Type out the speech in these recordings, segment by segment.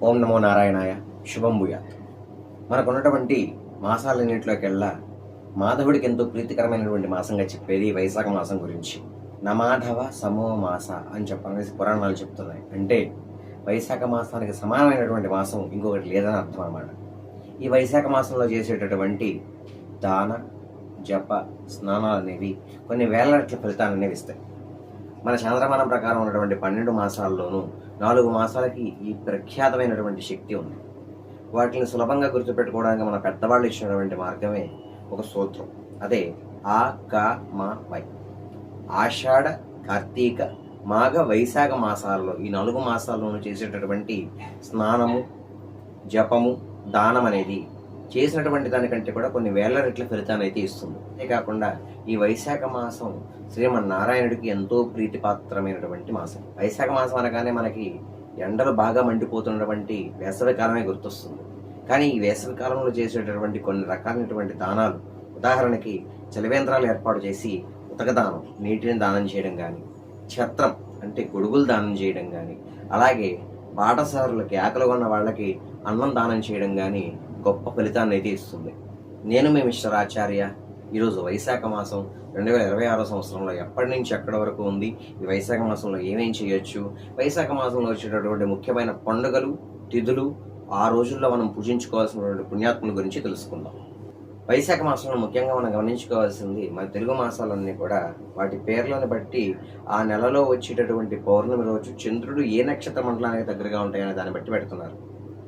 ఓం నమో నారాయణాయ. శుభం భూయాత్. మనకున్నటువంటి మాసాలన్నింటిలోకెల్లా మాధవుడికి ఎంతో ప్రీతికరమైనటువంటి మాసంగా చెప్పేది వైశాఖ మాసం గురించి. నమాధవ సమో మాస అని చెప్పనేసి పురాణాలు చెప్తున్నాయి. అంటే వైశాఖ మాసానికి సమానమైనటువంటి మాసం ఇంకొకటి లేదని అర్థం అన్నమాట. ఈ వైశాఖ మాసంలో చేసేటటువంటి దాన జప స్నానాలు అనేవి కొన్ని వేల రెట్ల ఫలితాలు అనేవి ఇస్తాయి. మన చంద్రమానం ప్రకారం ఉన్నటువంటి 12 మాసాల్లోనూ 4 మాసాలకి ఈ ప్రఖ్యాతమైనటువంటి శక్తి ఉంది. వాటిని సులభంగా గుర్తుపెట్టుకోవడానికి మన పెద్దవాళ్ళు ఇచ్చినటువంటి మార్గమే ఒక సూత్రం. అదే ఆ క మ వై. ఆషాఢ, కార్తీక, మాఘ, వైశాఖ మాసాలలో ఈ 4 మాసాల్లోనూ చేసేటటువంటి స్నానము, జపము, దానం అనేది చేసినటువంటి దానికంటే కూడా కొన్ని వేల రెట్ల ఫలితాన్ని అయితే ఇస్తుంది. అంతేకాకుండా ఈ వైశాఖ మాసం శ్రీమన్నారాయణుడికి ఎంతో ప్రీతిపాత్రమైనటువంటి మాసం. వైశాఖ మాసం అనగానే మనకి ఎండలు బాగా మండిపోతున్నటువంటి వేసవి కాలమే గుర్తొస్తుంది. కానీ ఈ వేసవి కాలంలో చేసేటటువంటి కొన్ని రకాలైనటువంటి దానాలు, ఉదాహరణకి చలివేంద్రాలు ఏర్పాటు చేసి ఉతకదానం, నీటిని దానం చేయడం కానీ, ఛత్రం అంటే గొడుగులు దానం చేయడం కానీ, అలాగే బాటసారులకి, ఆకలి ఉన్న వాళ్ళకి అన్నం దానం చేయడం కానీ గొప్ప ఫలితాన్ని అయితే ఇస్తుంది. నేను మీ మిస్టర్ ఆచార్య. ఈరోజు వైశాఖ మాసం 2026 సంవత్సరంలో ఎప్పటి నుంచి ఎక్కడి వరకు ఉంది, ఈ వైశాఖ మాసంలో ఏమేం చేయొచ్చు, వైశాఖ మాసంలో వచ్చేటటువంటి ముఖ్యమైన పండుగలు, తిథులు, ఆ రోజుల్లో మనం పూజించుకోవాల్సినటువంటి పుణ్యాత్ముల గురించి తెలుసుకుందాం. వైశాఖ మాసంలో ముఖ్యంగా మనం గమనించుకోవాల్సింది, మన తెలుగు మాసాలన్నీ కూడా వాటి పేర్లను బట్టి ఆ నెలలో వచ్చేటటువంటి పౌర్ణమి రోజు చంద్రుడు ఏ నక్షత్ర మండలానికి దగ్గరగా ఉంటాయనే దాన్ని బట్టి పెడుతున్నారు.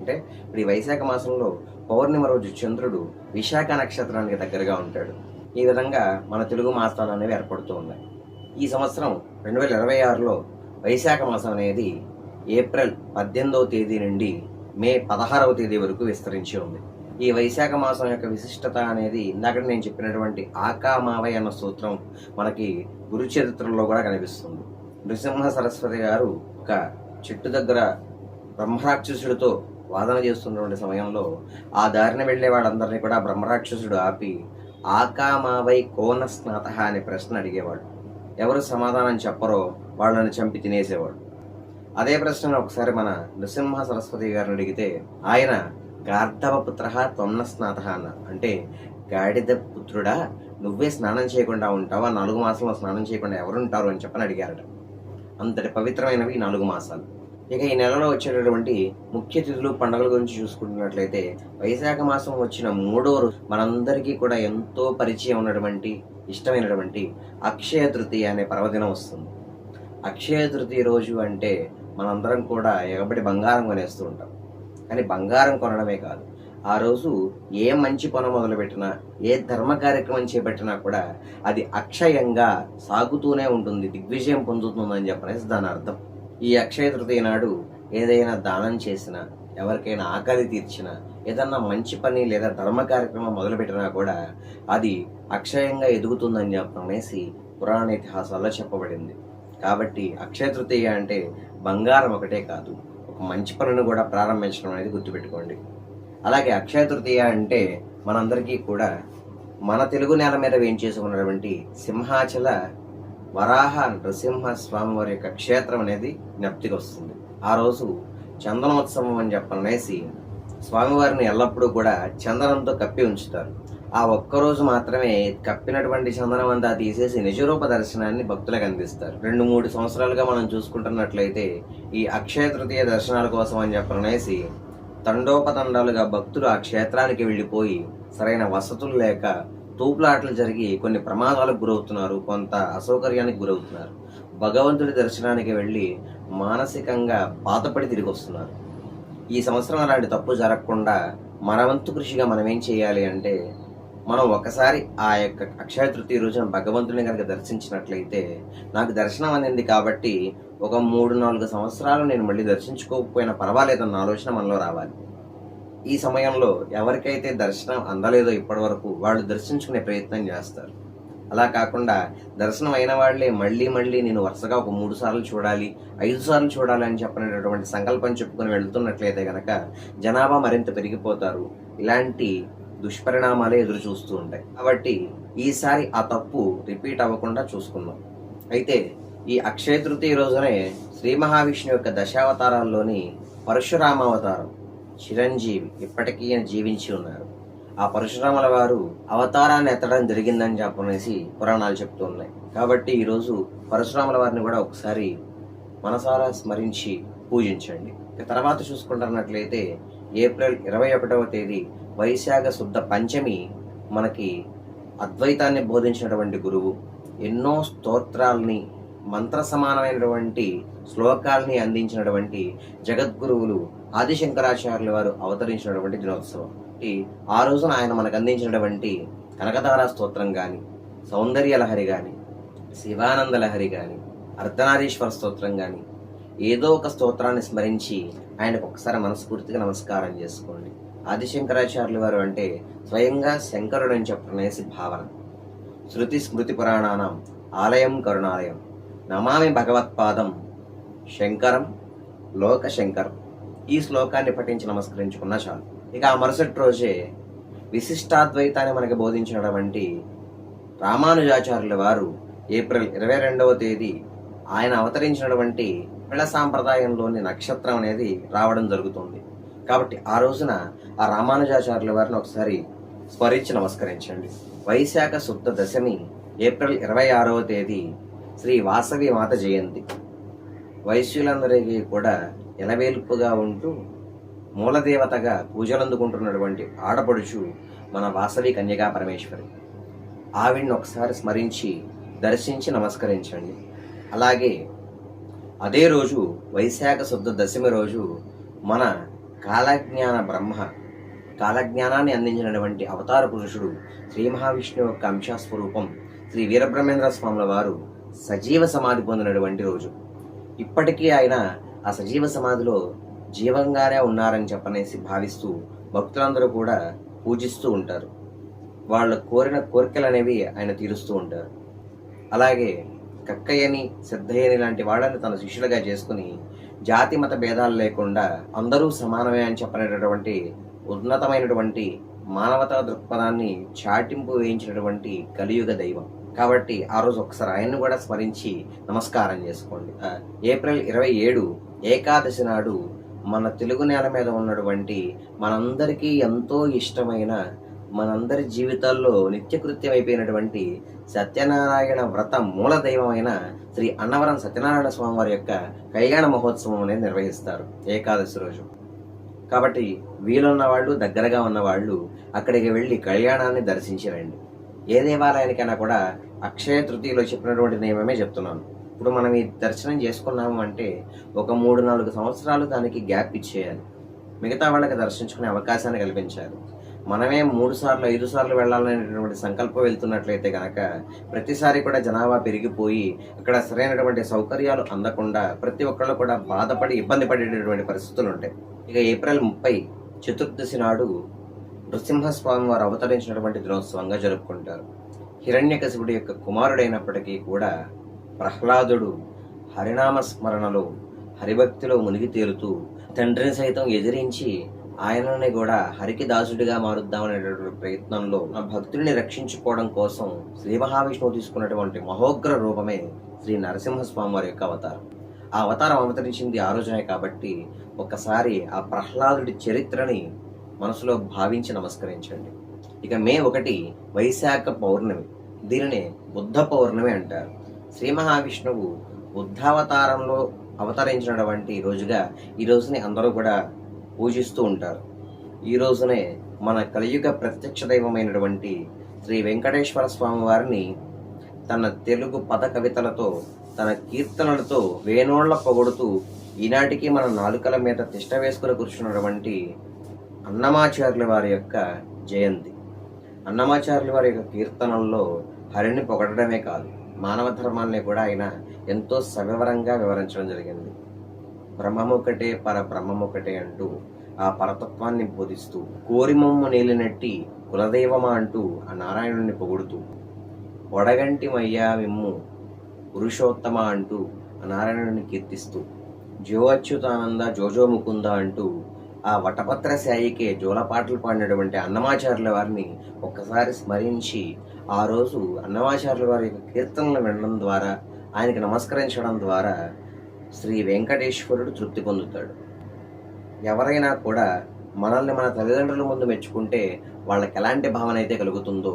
అంటే ఇప్పుడు ఈ వైశాఖ మాసంలో పౌర్ణిమ రోజు చంద్రుడు విశాఖ నక్షత్రానికి దగ్గరగా ఉంటాడు. ఈ విధంగా మన తెలుగు మాసాలు అనేవి ఏర్పడుతూ ఉన్నాయి. ఈ సంవత్సరం 2026లో వైశాఖ మాసం అనేది ఏప్రిల్ 18వ తేదీ నుండి మే 16వ తేదీ వరకు విస్తరించి ఉంది. ఈ వైశాఖ మాసం యొక్క విశిష్టత అనేది ఇందాక నేను చెప్పినటువంటి ఆకామావై అన్న సూత్రం మనకి గురు చరిత్రలో కూడా కనిపిస్తుంది. నృసింహ సరస్వతి గారు ఒక చెట్టు దగ్గర బ్రహ్మరాక్షసుడితో వాదన చేస్తున్నటువంటి సమయంలో ఆ దారిన వెళ్లే వాళ్ళందరినీ కూడా బ్రహ్మరాక్షసుడు ఆపి ఆకామావై కోన స్నాత అనే ప్రశ్న అడిగేవాడు. ఎవరు సమాధానం చెప్పరో వాళ్ళని చంపి తినేసేవాడు. అదే ప్రశ్నను ఒకసారి మన నృసింహ సరస్వతి గారిని అడిగితే ఆయన గార్ధవ పుత్ర తొన్న స్నాత అన్న, అంటే గాడిద పుత్రుడా, నువ్వే స్నానం చేయకుండా ఉంటావా, 4 మాసాల్లో స్నానం చేయకుండా ఎవరుంటారు అని చెప్పని అడిగారట. అంతటి పవిత్రమైనవి 4 మాసాలు. ఇక ఈ నెలలో వచ్చేటటువంటి ముఖ్య తిథులు, పండుగల గురించి చూసుకుంటున్నట్లయితే వైశాఖ మాసం వచ్చిన 3వ రోజు మనందరికీ కూడా ఎంతో పరిచయం ఉన్నటువంటి, ఇష్టమైనటువంటి అక్షయ తృతీయ అనే పర్వదినం వస్తుంది. అక్షయ తృతీయ రోజు అంటే మనందరం కూడా ఎగబడి బంగారం కొనేస్తూ ఉంటాం. కానీ బంగారం కొనడమే కాదు, ఆ రోజు ఏ మంచి పని మొదలుపెట్టినా, ఏ ధర్మ కార్యక్రమం చేపట్టినా కూడా అది అక్షయంగా సాగుతూనే ఉంటుంది, దిగ్విజయం పొందుతుందని చెప్పనేసి దాని అర్థం. ఈ అక్షయ తృతీయ నాడు ఏదైనా దానం చేసినా, ఎవరికైనా ఆకలి తీర్చినా, ఏదన్నా మంచి పని లేదా ధర్మ కార్యక్రమం మొదలుపెట్టినా కూడా అది అక్షయంగా ఎదుగుతుందని చెప్పనేసి పురాణ ఇతిహాసాల్లో చెప్పబడింది. కాబట్టి అక్షయ తృతీయ అంటే బంగారం ఒకటే కాదు, ఒక మంచి పనిని కూడా ప్రారంభించడం అనేది గుర్తుపెట్టుకోండి. అలాగే అక్షయ తృతీయ అంటే మనందరికీ కూడా మన తెలుగు నేల మీద వేయించేసుకున్నటువంటి సింహాచల వరాహ నృసింహ స్వామి వారి యొక్క క్షేత్రం అనేది జ్ఞప్తికి వస్తుంది. ఆ రోజు చందనోత్సవం అని చెప్పనేసి స్వామివారిని ఎల్లప్పుడూ కూడా చందనంతో కప్పి ఉంచుతారు. ఆ ఒక్కరోజు మాత్రమే కప్పినటువంటి చందనం అంతా తీసేసి నిజరూప దర్శనాన్ని భక్తులకు అందిస్తారు. 2-3 సంవత్సరాలుగా మనం చూసుకుంటున్నట్లయితే ఈ అక్షయ తృతీయ దర్శనాల కోసం అని చెప్పనేసి తండోపతండాలుగా భక్తులు ఆ క్షేత్రానికి వెళ్ళిపోయి సరైన వసతులు లేక తూపులాటలు జరిగి కొన్ని ప్రమాదాలకు గురవుతున్నారు, కొంత అసౌకర్యానికి గురవుతున్నారు. భగవంతుడి దర్శనానికి వెళ్ళి మానసికంగా బాధపడి తిరిగి వస్తున్నారు. ఈ సంవత్సరం అలాంటి తప్పు జరగకుండా మన వంతు కృషిగా మనం ఏం చేయాలి అంటే, మనం ఒకసారి ఆ యొక్క అక్షయ తృతీయ రోజున భగవంతుని కనుక దర్శించినట్లయితే, నాకు దర్శనం అనేది కాబట్టి ఒక 3-4 సంవత్సరాలు నేను మళ్ళీ దర్శించుకోకపోయినా పర్వాలేదన్న ఆలోచన మనలో రావాలి. ఈ సమయంలో ఎవరికైతే దర్శనం అందలేదో ఇప్పటి వరకు వాళ్ళు దర్శించుకునే ప్రయత్నం చేస్తారు. అలా కాకుండా దర్శనం అయిన వాళ్లే మళ్ళీ నేను వరుసగా ఒక 3 సార్లు చూడాలి, 5 సార్లు చూడాలి అని చెప్పినటువంటి సంకల్పం చెప్పుకొని వెళ్తున్నట్లయితే కనుక జనాభా మరింత పెరిగిపోతారు. ఇలాంటి దుష్పరిణామాలే ఎదురు చూస్తూ ఉంటాయి. కాబట్టి ఈసారి ఆ తప్పు రిపీట్ అవ్వకుండా చూసుకుందాం. అయితే ఈ అక్షయ తృతీయ రోజునే శ్రీ మహావిష్ణువు యొక్క దశావతారాల్లోని పరశురామ అవతారం, చిరంజీవి ఇప్పటికీ ఆయన జీవించి ఉన్నారు. ఆ పరశురాముల వారు అవతారాన్ని ఎత్తడం జరిగిందని చెప్పనేసి పురాణాలు చెప్తూ ఉన్నాయి. కాబట్టి ఈరోజు పరశురాముల వారిని కూడా ఒకసారి మనసారా స్మరించి పూజించండి. ఇక తర్వాత చూసుకుంటున్నట్లయితే ఏప్రిల్ 21వ తేదీ వైశాఖ శుద్ధ పంచమి మనకి అద్వైతాన్ని బోధించినటువంటి గురువు, ఎన్నో స్తోత్రాల్ని మంత్ర సమానమైనటువంటి శ్లోకాల్ని అందించినటువంటి జగద్గురువులు ఆదిశంకరాచార్యుల వారు అవతరించినటువంటి దినోత్సవం. ఆ రోజున ఆయన మనకు అందించినటువంటి కనకధారా స్తోత్రం కానీ, సౌందర్యలహరి కానీ, శివానంద లహరి కానీ, అర్ధనారీశ్వర స్తోత్రం కానీ, ఏదో ఒక స్తోత్రాన్ని స్మరించి ఆయనకు ఒకసారి మనస్ఫూర్తిగా నమస్కారం చేసుకోండి. ఆదిశంకరాచార్యుల వారు అంటే స్వయంగా శంకరుడు అని చెప్పనేసి భావన. శృతి స్మృతి పురాణానం ఆలయం కరుణాలయం, నమామి భగవత్పాదం శంకరం లోక శంకరం. ఈ శ్లోకాన్ని పఠించి నమస్కరించుకున్నా చాలు. ఇక ఆ మరుసటి రోజే విశిష్టాద్వైతాన్ని మనకి బోధించినటువంటి రామానుజాచార్యుల వారు ఏప్రిల్ 22వ తేదీ ఆయన అవతరించినటువంటి పిళ్ళ సాంప్రదాయంలోని నక్షత్రం అనేది రావడం జరుగుతుంది. కాబట్టి ఆ రోజున ఆ రామానుజాచార్యుల వారిని ఒకసారి స్మరించి నమస్కరించండి. వైశాఖ శుద్ధ దశమి ఏప్రిల్ 26వ తేదీ శ్రీ వాసవి మాత జయంతి. వైశ్యులందరికీ కూడా ఎలవేల్పుగా ఉంటూ మూలదేవతగా పూజలందుకుంటున్నటువంటి ఆడపడుచు మన వాసవి కన్యకా పరమేశ్వరి. ఆవిడ్ని ఒకసారి స్మరించి దర్శించి నమస్కరించండి. అలాగే అదే రోజు వైశాఖ శుద్ధ దశమి రోజు మన కాలజ్ఞాన బ్రహ్మ, కాలజ్ఞానాన్ని అందించినటువంటి అవతార పురుషుడు శ్రీ మహావిష్ణువు యొక్క అంశస్వరూపం శ్రీ వీరబ్రహ్మేంద్ర స్వాముల వారు సజీవ సమాధి పొందినటువంటి రోజు. ఇప్పటికీ ఆయన ఆ సజీవ సమాధిలో జీవంగానే ఉన్నారని చెప్పనేసి భావిస్తూ భక్తులందరూ కూడా పూజిస్తూ ఉంటారు. వాళ్ళ కోరిన కోరికలు అనేవి ఆయన తీరుస్తూ ఉంటారు. అలాగే కక్కయ్యని, సిద్ధయ్యని లాంటి వాళ్ళని తన శిష్యులుగా చేసుకుని జాతి మత భేదాలు లేకుండా అందరూ సమానమే అని చెప్పనేటటువంటి ఉన్నతమైనటువంటి మానవతా దృక్పథాన్ని చాటింపు వేయించినటువంటి కలియుగ దైవం. కాబట్టి ఆ రోజు ఒకసారి ఆయన్ని కూడా స్మరించి నమస్కారం చేసుకోండి. ఏప్రిల్ 27 ఏకాదశి నాడు మన తెలుగు నేల మీద ఉన్నటువంటి మనందరికీ ఎంతో ఇష్టమైన, మనందరి జీవితాల్లో నిత్యకృత్యం అయిపోయినటువంటి సత్యనారాయణ వ్రత మూల దైవమైన శ్రీ అన్నవరం సత్యనారాయణ స్వామి వారి యొక్క కళ్యాణ మహోత్సవం అనేది నిర్వహిస్తారు ఏకాదశి రోజు. కాబట్టి వీలున్న వాళ్ళు, దగ్గరగా ఉన్న వాళ్ళు అక్కడికి వెళ్ళి కళ్యాణాన్ని దర్శించి రండి. ఏ దేవాలయానికైనా కూడా అక్షయ తృతీయలో చెప్పినటువంటి నియమమే చెప్తున్నాను. ఇప్పుడు మనం ఈ దర్శనం చేసుకున్నాము అంటే ఒక 3-4 సంవత్సరాలు దానికి గ్యాప్ ఇచ్చేయాలి. మిగతా వాళ్ళకి దర్శించుకునే అవకాశాన్ని కల్పించాలి. మనమే 3 సార్లు 5 సార్లు వెళ్ళాలనేటువంటి సంకల్పం వెళ్తున్నట్లయితే కనుక ప్రతిసారి కూడా జనాభా పెరిగిపోయి అక్కడ సరైనటువంటి సౌకర్యాలు అందకుండా ప్రతి ఒక్కళ్ళు కూడా బాధపడి ఇబ్బంది పడేటటువంటి పరిస్థితులు ఉంటాయి. ఇక ఏప్రిల్ 30 చతుర్దశి నాడు నృసింహస్వామి వారు అవతరించినటువంటి దినోత్సవంగా జరుపుకుంటారు. హిరణ్యకశిపుడి యొక్క కుమారుడైనప్పటికీ కూడా ప్రహ్లాదుడు హరినామ స్మరణలో, హరిభక్తిలో మునిగి తేలుతూ తండ్రిని సైతం ఎదిరించి ఆయనని కూడా హరికి దాసుడిగా మారుద్దామనేటువంటి ప్రయత్నంలో ఆ భక్తుడిని రక్షించుకోవడం కోసం శ్రీ మహావిష్ణువు తీసుకున్నటువంటి మహోగ్ర రూపమే శ్రీ నరసింహస్వామి వారి యొక్క అవతారం. ఆ అవతారం అవతరించింది ఆ రోజునే. కాబట్టి ఒక్కసారి ఆ ప్రహ్లాదుడి చరిత్రని మనసులో భావించి నమస్కరించండి. ఇక మే 1 వైశాఖ పౌర్ణమి. దీనినే బుద్ధ పౌర్ణమి అంటారు. శ్రీ మహావిష్ణువు బుద్ధావతారంలో అవతరించినటువంటి రోజుగా ఈ రోజుని అందరూ కూడా పూజిస్తూ ఉంటారు. ఈ రోజునే మన కలియుగ ప్రత్యక్ష దైవమైనటువంటి శ్రీ వెంకటేశ్వర స్వామి వారిని తన తెలుగు పద కవితలతో, తన కీర్తనలతో వేణోళ్ల పొగడుతూ ఈనాటికి మన నాలుకల మీద తిష్ట వేసుకుని కూర్చున్నటువంటి అన్నమాచార్యుల వారి యొక్క జయంతి. అన్నమాచార్యుల వారి యొక్క కీర్తనల్లో హరిని పొగడమే కాదు, మానవ ధర్మాన్ని కూడా ఆయన ఎంతో సవివరంగా వివరించడం జరిగింది. బ్రహ్మమొకటే పరబ్రహ్మమొకటే అంటూ ఆ పరతత్వాన్ని బోధిస్తూ, కోరిమమ్ము నేలినట్టి కులదైవమా అంటూ ఆ నారాయణుని పొగుడుతూ, ఒడగంటి మయ్యా మిమ్ము పురుషోత్తమ అంటూ ఆ నారాయణుని కీర్తిస్తూ, జో అచ్యుతానంద జోజో ముకుంద అంటూ ఆ వటపత్ర శాయికే జోలపాటలు పాడినటువంటి అన్నమాచార్యుల వారిని ఒక్కసారి స్మరించి ఆ రోజు అన్నమాచార్యుల వారి యొక్క కీర్తనలు వినడం ద్వారా, ఆయనకి నమస్కరించడం ద్వారా శ్రీ వెంకటేశ్వరుడు తృప్తి పొందుతాడు. ఎవరైనా కూడా మనల్ని మన తల్లిదండ్రుల ముందు మెచ్చుకుంటే వాళ్ళకి ఎలాంటి భావన అయితే కలుగుతుందో,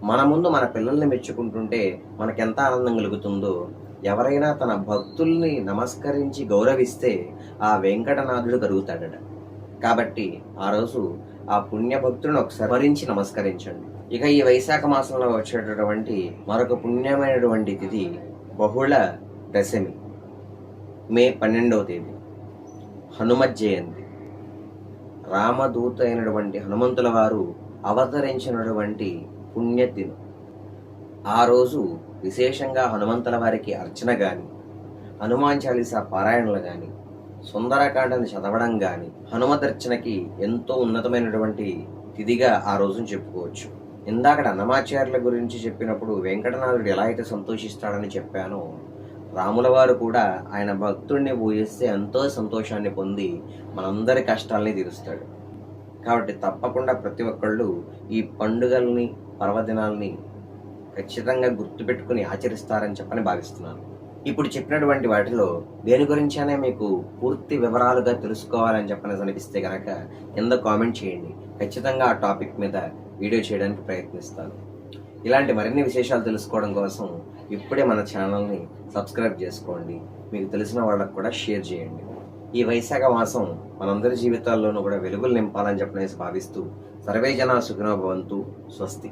మన ముందు మన పిల్లల్ని మెచ్చుకుంటుంటే మనకెంత ఆనందం కలుగుతుందో, ఎవరైనా తన భక్తుల్ని నమస్కరించి గౌరవిస్తే ఆ వెంకటనాథుడు కలుగుతాడట. కాబట్టి ఆ రోజు ఆ పుణ్యభక్తులను ఒకసారి స్మరించి నమస్కరించండి. ఇక ఈ వైశాఖ మాసంలో వచ్చేటటువంటి మరొక పుణ్యమైనటువంటి తిథి బహుళ దశమి, మే 12వ తేదీ, హనుమత్ జయంతి. రామదూత అయినటువంటి హనుమంతుల వారు అవతరించినటువంటి పుణ్యదినం. ఆ రోజు విశేషంగా హనుమంతుల వారికి అర్చన కానీ, హనుమాన్ చాలీసా పారాయణలు కానీ, సుందరకాండని చదవడం కానీ హనుమదర్చనకి ఎంతో ఉన్నతమైనటువంటి తిథిగా ఆ రోజును చెప్పుకోవచ్చు. ఇందాకడ అన్నమాచార్యుల గురించి చెప్పినప్పుడు వెంకటనాథుడు ఎలా అయితే సంతోషిస్తాడని చెప్పానో, రాముల వారు కూడా ఆయన భక్తుడిని పూజిస్తే ఎంతో సంతోషాన్ని పొంది మనందరి కష్టాలని తీరుస్తాడు. కాబట్టి తప్పకుండా ప్రతి ఒక్కళ్ళు ఈ పండుగల్ని, పర్వదినాల్ని ఖచ్చితంగా గుర్తుపెట్టుకుని ఆచరిస్తారని చెప్పని భావిస్తున్నాను. ఇప్పుడు చెప్పినటువంటి వాటిలో దేని గురించైనా మీకు పూర్తి వివరాలుగా తెలుసుకోవాలని చెప్పని అనిపిస్తే కనుక కింద కామెంట్ చేయండి. ఖచ్చితంగా ఆ టాపిక్ మీద వీడియో చేయడానికి ప్రయత్నిస్తాను. ఇలాంటి మరిన్ని విశేషాలు తెలుసుకోవడం కోసం ఇప్పుడే మన ఛానల్ని సబ్స్క్రైబ్ చేసుకోండి. మీకు తెలిసిన వాళ్ళకు కూడా షేర్ చేయండి. ఈ వైశాఖ మాసం మనందరి జీవితాల్లోనూ కూడా వెలుగులు నింపాలని చెప్పనేసి భావిస్తూ సర్వే జనా సుఖినో భవంతు. స్వస్తి.